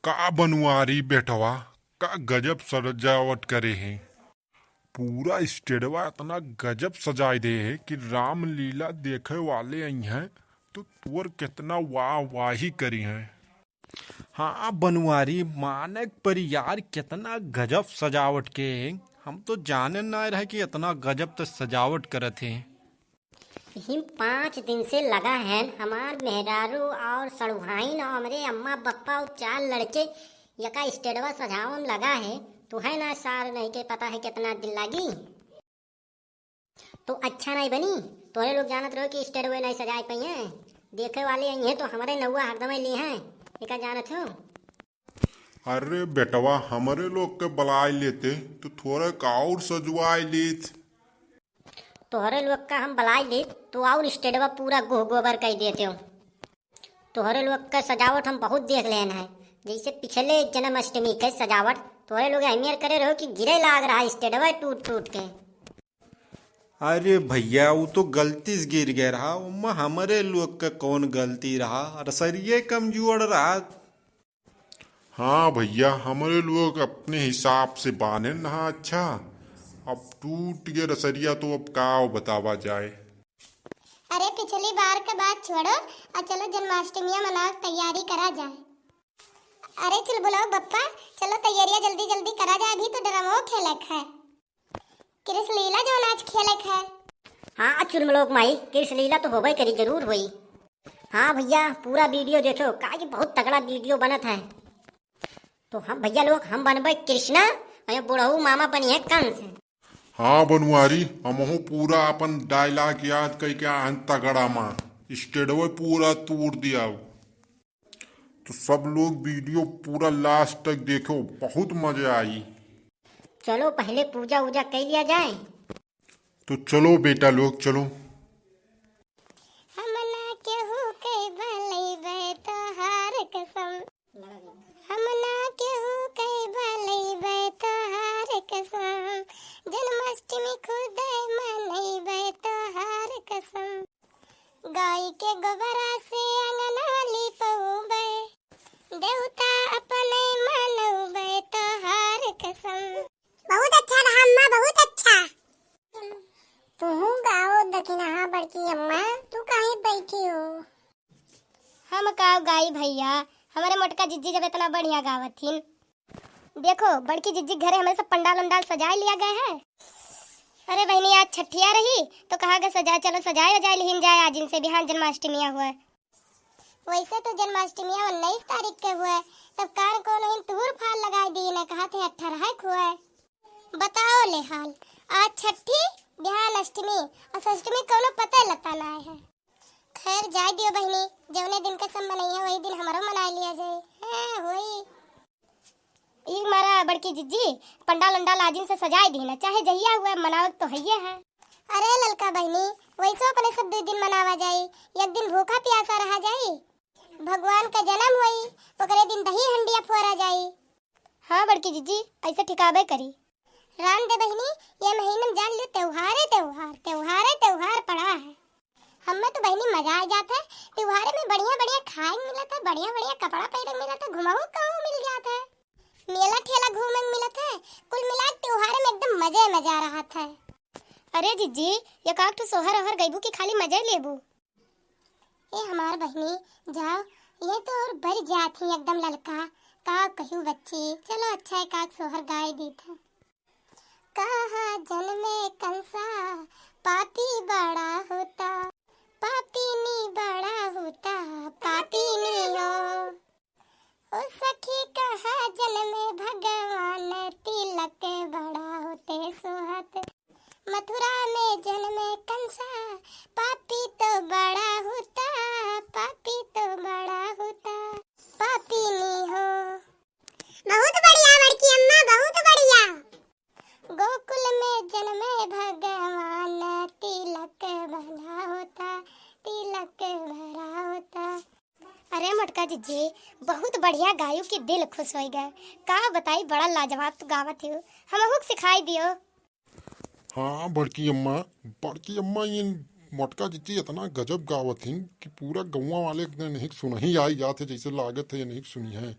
का बनवारी बेटवा, का गजब सजावट करे हैं। पूरा स्टेडवा इतना गजब सजाए दे है कि रामलीला देखे वाले आई हैं तो तुअर कितना वाह वाही करी हैं। हाँ बनवारी मानक पर यार कितना गजब सजावट के हैं। हम तो जाने ना रहे कि इतना गजब तो सजावट करत हैं। हिम 5 दिन से लगा है हमार मेहरारू और सड़ुहाइन और हमारे अम्मा बप्पा और 4 लड़के यका स्टेडवा सजावन लगा है। तो है ना सार नहीं के पता है कितना दिन लगी तो अच्छा नहीं बनी। तोरे लोग जानत रहो कि स्टेडवे नहीं सजाए पाई हैं। देखे वाले आई हैं तो हमारे नौआ हरदम लिए हैं एका जानत हो। अरे बेटवा हमारे लोग के बुलाए लेते तो थोड़ा का और सजवाए लेत। तोहरे लोग का हम बुलाई ले तो और स्टेडवा पूरा गोबर कर देते हो। तोहरे लोग का सजावट हम बहुत देख लेना है। जैसे पिछले जन्माष्टमी के सजावट तोहरे लोग अहमियत करे रहो कि गिरे लाग रहा स्टेडवा टूट टूट के। अरे भैया वो तो गलती से गिर गया रहा, उम्मा हमारे लोग का कौन गलती रहा, रसरिये कमजोर रहा। हाँ भैया हमारे लोग अपने हिसाब से बाने ना। अच्छा अब टूट गया रसरिया तो अब का बतावा जाए। अरे पिछली बार का बात छोड़ो और चलो जन्माष्टमी मनाओ तैयारी करा जाए। अरे चल बुलाओ बप्पा, चलो तैयारियां जल्दी जल्दी करा जाए। अभी तो ड्रामो खेलक है, कृष्ण लीला जो आज खेलक है। हाँ चुलमलोक माई कृष्ण लीला तो होबे करी जरूर हुई। हाँ भैया पूरा वीडियो देखो का बहुत तगड़ा वीडियो बनत है। तो हम भैया लोग हम बनबे कृष्णा और बुढ़ऊ मामा बनी है कंस। हाँ बनवारी हमहू पूरा अपन डायलॉग याद करके आन तगड़ा माँ स्टेडवे पूरा तोड़ दिया। तो सब लोग वीडियो पूरा लास्ट तक देखो, बहुत मजा आई। चलो पहले पूजा वूजा कर लिया जाए। तो चलो बेटा लोग चलो। हम ना केहू के भलैबे तोहार कसम, हम ना केहू के भलैबे तोहार कसम, जन्माष्टमी खुद मनैबे तोहार कसम, गाय के गोबरा से अंगना लिपौबे, देवता अपने मनौबे तोहार कसम। बहुत अच्छा रहा अम्मा, बहुत अच्छा। तुहू गाओ दखिना बड़की अम्मा, तू काहे बैठी हो? हम गाओ गाई भैया, हमारे मोटका जिज्जी जब इतना बढ़िया गावत थी। देखो बड़की जिज्जी घरे हमें सब पंडाल उंडाल सजाए लिया गया है। अरे बहनी आज छठिया रही तो कहा गया सजाए, चलो सजाए वजाए लिहिन जाए आज इनसे बिहान जन्माष्टमी हुआ है। वैसे तो जन्माष्टमी 19 तारीख के हुआ है, तब कान को नहीं तूर फाल लगाई दी ने कहा थे 18 को है। बताओ ले हाल आज छठी बिहान अष्टमी और षष्टमी कोनो पता लता ना है। खैर जाए दियो बहनी, जौने दिन का सब मनई है वही दिन हमारो मना लिया जाए। है होई एक मारा बड़की जिज्जी पंडाल उंडाल आजिन से सजाए दी ना, चाहे जहिया हुआ मनावत तो हइये है। अरे ललका बहनी वैसे अपने सब 2 दिन मनावा जाई, एक दिन भूखा प्यासा रहा जाई। भगवान का जन्म हुई ओकरे दिन दही हंडिया फोरा जाई। हाँ बड़की जिज्जी ऐसे ठिकाबे करी। राम दे बहनी ये महीने में जान लियो त्योहार त्योहार पड़ा है। हमें तो बहनी मजा आ जाता है। त्योहार में बढ़िया बढ़िया खाए मिला था, बढ़िया बढ़िया कपड़ा पहने मिला था, घुमाऊ कहूँ मिल जाता है, मेला ठेला घूमने मिला था। कुल मिला त्योहार में एकदम मजा रहा था। अरे जिज्जी ये काक तो सोहर ओहर गईबू की खाली मजा लेबू? ए हमार बहनी जाओ, ये तो और बढ़ जाती एकदम ललका का कहूँ बच्ची। चलो अच्छा है काक सोहर गाय दी था। कहा जन्मे कंसा पापी बड़ा होता, पापी नी बड़ा होता, पापी नी हो। ओ सखी कहा जन्मे भगवान तिलक बड़ा होते सोहत, मथुरा में जन्मे कंसा पापी तो बड़ा होता, पापी तो बड़ा होता, पापी नी हो। बहुत बढ़िया बड़की अम्मा, बहुत बढ़िया। गोकुल में जन्मे भगवान तिलक भरा होता, तिलक भरा होता। अरे मोटका जिज्जी बहुत बढ़िया गायु की दिल खुश हो गए। का बताई बड़ा लाजवाब तू गावत हो, हमहू सिखाई दियो। हाँ बड़की अम्मा ये मोटका जिज्जी इतना गजब गावत थी कि पूरा गौवा वाले नहीं सुनही आई जाते जैसे लागत है ये नहीं सुनी है।